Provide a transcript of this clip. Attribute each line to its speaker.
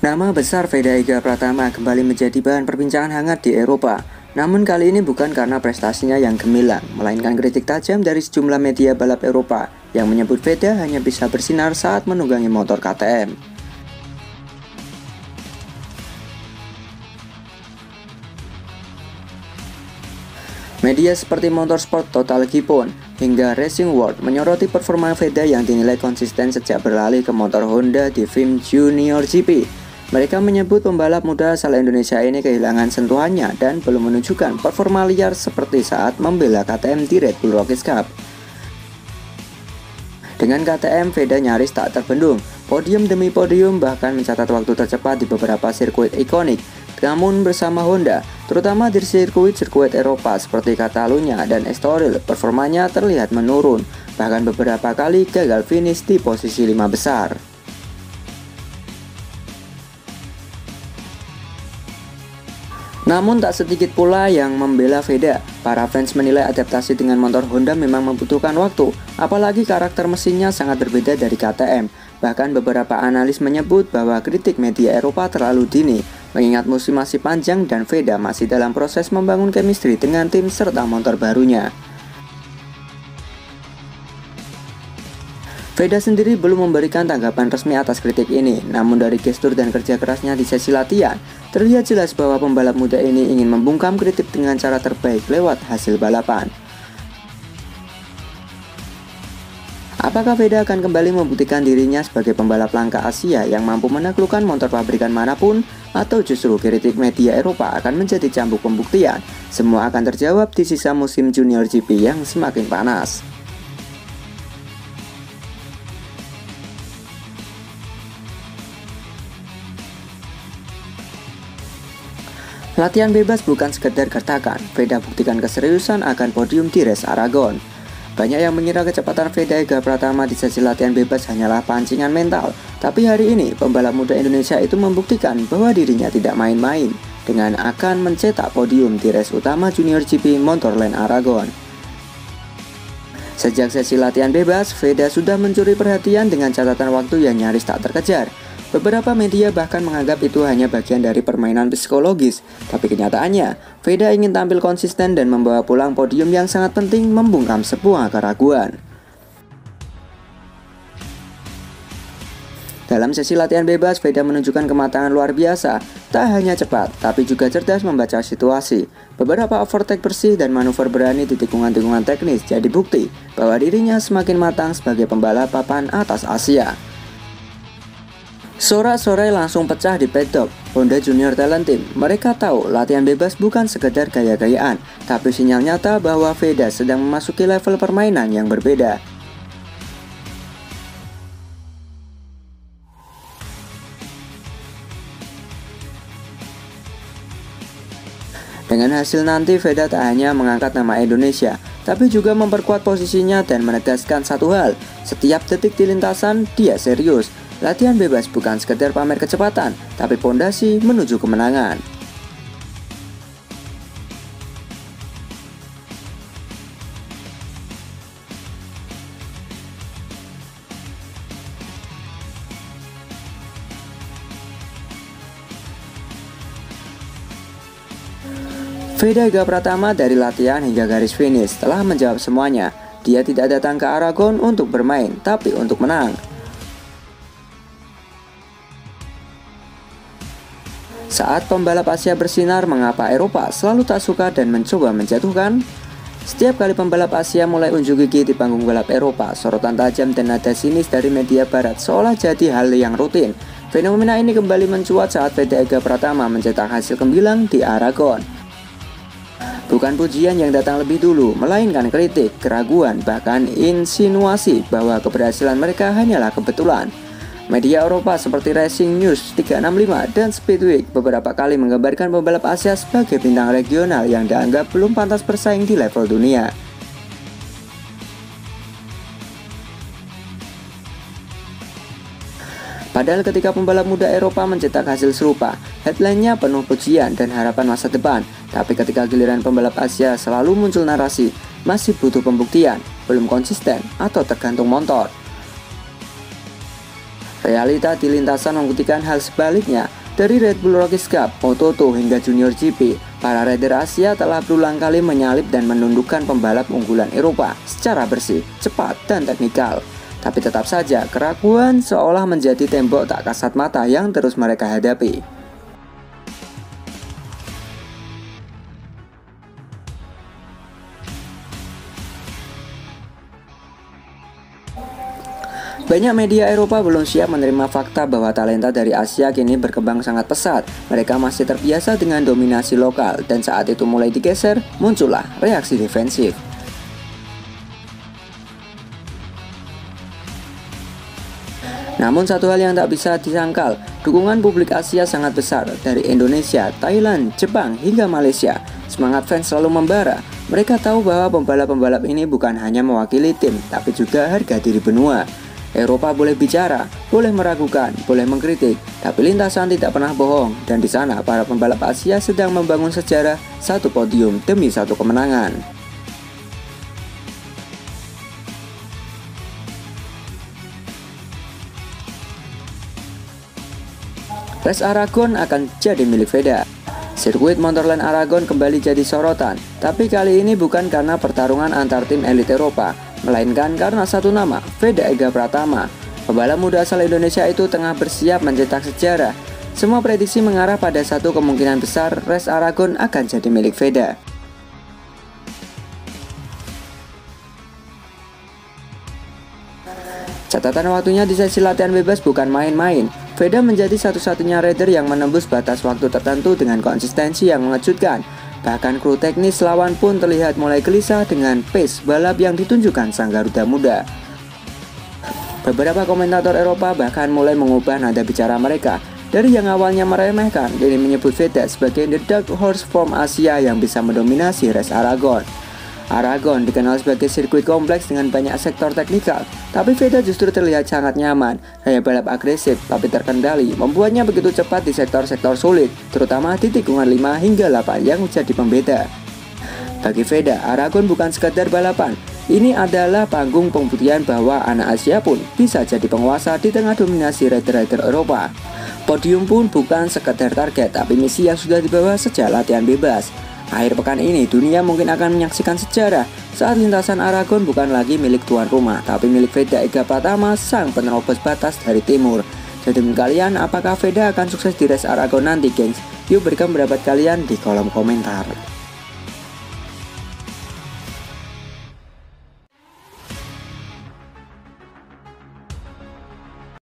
Speaker 1: Nama besar Veda Ega Pratama kembali menjadi bahan perbincangan hangat di Eropa. Namun kali ini bukan karena prestasinya yang gemilang, melainkan kritik tajam dari sejumlah media balap Eropa yang menyebut Veda hanya bisa bersinar saat menunggangi motor KTM. Media seperti Motorsport Total Gipon hingga Racing World menyoroti performa Veda yang dinilai konsisten sejak beralih ke motor Honda di VIM Junior GP. Mereka menyebut pembalap muda asal Indonesia ini kehilangan sentuhannya dan belum menunjukkan performa liar seperti saat membela KTM di Red Bull Rockies Cup. Dengan KTM, Veda nyaris tak terbendung, podium demi podium, bahkan mencatat waktu tercepat di beberapa sirkuit ikonik. Namun bersama Honda, terutama di sirkuit Eropa seperti Catalunya dan Estoril, performanya terlihat menurun, bahkan beberapa kali gagal finish di posisi 5 besar. Namun tak sedikit pula yang membela Veda. Para fans menilai adaptasi dengan motor Honda memang membutuhkan waktu, apalagi karakter mesinnya sangat berbeda dari KTM. Bahkan beberapa analis menyebut bahwa kritik media Eropa terlalu dini, mengingat musim masih panjang dan Veda masih dalam proses membangun chemistry dengan tim serta motor barunya. Veda sendiri belum memberikan tanggapan resmi atas kritik ini, namun dari gestur dan kerja kerasnya di sesi latihan, terlihat jelas bahwa pembalap muda ini ingin membungkam kritik dengan cara terbaik lewat hasil balapan. Apakah Veda akan kembali membuktikan dirinya sebagai pembalap langka Asia yang mampu menaklukkan motor pabrikan manapun, atau justru kritik media Eropa akan menjadi cambuk pembuktian? Semua akan terjawab di sisa musim Junior GP yang semakin panas. Latihan bebas bukan sekedar gertakan, Veda buktikan keseriusan akan podium di Race Aragon. Banyak yang mengira kecepatan Veda Ega Pratama di sesi latihan bebas hanyalah pancingan mental. Tapi hari ini, pembalap muda Indonesia itu membuktikan bahwa dirinya tidak main-main dengan akan mencetak podium di race utama Junior GP Motorland Aragon. Sejak sesi latihan bebas, Veda sudah mencuri perhatian dengan catatan waktu yang nyaris tak terkejar. Beberapa media bahkan menganggap itu hanya bagian dari permainan psikologis. Tapi kenyataannya, Veda ingin tampil konsisten dan membawa pulang podium yang sangat penting membungkam sebuah keraguan. Dalam sesi latihan bebas, Veda menunjukkan kematangan luar biasa. Tak hanya cepat, tapi juga cerdas membaca situasi. Beberapa overtake bersih dan manuver berani di tikungan-tikungan teknis jadi bukti bahwa dirinya semakin matang sebagai pembalap papan atas Asia. Sorak-sorai langsung pecah di paddock Honda Junior Talent Team. Mereka tahu latihan bebas bukan sekedar gaya-gayaan, tapi sinyal nyata bahwa Veda sedang memasuki level permainan yang berbeda. Dengan hasil nanti, Veda tak hanya mengangkat nama Indonesia, tapi juga memperkuat posisinya dan menegaskan satu hal, setiap detik di lintasan dia serius. Latihan bebas bukan sekedar pamer kecepatan, tapi pondasi menuju kemenangan. Veda Ega Pratama dari latihan hingga garis finish telah menjawab semuanya. Dia tidak datang ke Aragon untuk bermain, tapi untuk menang. Saat pembalap Asia bersinar, mengapa Eropa selalu tak suka dan mencoba menjatuhkan? Setiap kali pembalap Asia mulai unjuk gigi di panggung balap Eropa, sorotan tajam dan nada sinis dari media barat seolah jadi hal yang rutin. Fenomena ini kembali mencuat saat Veda Ega Pratama mencetak hasil gemilang di Aragon. Bukan pujian yang datang lebih dulu, melainkan kritik, keraguan, bahkan insinuasi bahwa keberhasilan mereka hanyalah kebetulan. Media Eropa seperti Racing News 365 dan Speedweek beberapa kali menggambarkan pembalap Asia sebagai bintang regional yang dianggap belum pantas bersaing di level dunia. Padahal ketika pembalap muda Eropa mencetak hasil serupa, headline-nya penuh pujian dan harapan masa depan. Tapi ketika giliran pembalap Asia selalu muncul narasi, masih butuh pembuktian, belum konsisten, atau tergantung motor. Realita di lintasan membuktikan hal sebaliknya. Dari Red Bull Rookies Cup, Moto2 hingga Junior GP, para rider Asia telah berulang kali menyalip dan menundukkan pembalap unggulan Eropa secara bersih, cepat, dan teknikal. Tapi tetap saja, keraguan seolah menjadi tembok tak kasat mata yang terus mereka hadapi. Banyak media Eropa belum siap menerima fakta bahwa talenta dari Asia kini berkembang sangat pesat. Mereka masih terbiasa dengan dominasi lokal, dan saat itu mulai digeser, muncullah reaksi defensif. Namun satu hal yang tak bisa disangkal, dukungan publik Asia sangat besar dari Indonesia, Thailand, Jepang, hingga Malaysia. Semangat fans selalu membara. Mereka tahu bahwa pembalap-pembalap ini bukan hanya mewakili tim, tapi juga harga diri benua. Eropa boleh bicara, boleh meragukan, boleh mengkritik, tapi lintasan tidak pernah bohong. Dan di sana para pembalap Asia sedang membangun sejarah, satu podium demi satu kemenangan. Race Aragon akan jadi milik VEDA. Sirkuit Motorland Aragon kembali jadi sorotan, tapi kali ini bukan karena pertarungan antar tim elit Eropa, melainkan karena satu nama, Veda Ega Pratama. Pembalap muda asal Indonesia itu tengah bersiap mencetak sejarah. Semua prediksi mengarah pada satu kemungkinan besar, Race Aragon akan jadi milik Veda. Catatan waktunya di sesi latihan bebas bukan main-main. Veda menjadi satu-satunya rider yang menembus batas waktu tertentu dengan konsistensi yang mengejutkan. Bahkan kru teknis lawan pun terlihat mulai gelisah dengan pace balap yang ditunjukkan sang Garuda muda. Beberapa komentator Eropa bahkan mulai mengubah nada bicara mereka. Dari yang awalnya meremehkan, kini menyebut Veda sebagai the dark horse from Asia yang bisa mendominasi Race Aragon. Aragon dikenal sebagai sirkuit kompleks dengan banyak sektor teknikal, tapi Veda justru terlihat sangat nyaman. Gaya balap agresif tapi terkendali membuatnya begitu cepat di sektor-sektor sulit, terutama di tikungan 5 hingga 8 yang jadi pembeda. Bagi Veda, Aragon bukan sekadar balapan. Ini adalah panggung pembuktian bahwa anak Asia pun bisa jadi penguasa di tengah dominasi rider-rider Eropa. Podium pun bukan sekedar target, tapi misi yang sudah dibawa sejak latihan bebas. Akhir pekan ini, dunia mungkin akan menyaksikan sejarah saat lintasan Aragon bukan lagi milik tuan rumah, tapi milik Veda Ega Pratama, sang penerobos batas dari timur. Jadi menurut kalian, apakah Veda akan sukses di Race Aragon nanti, gengs? Yuk berikan pendapat kalian di kolom komentar.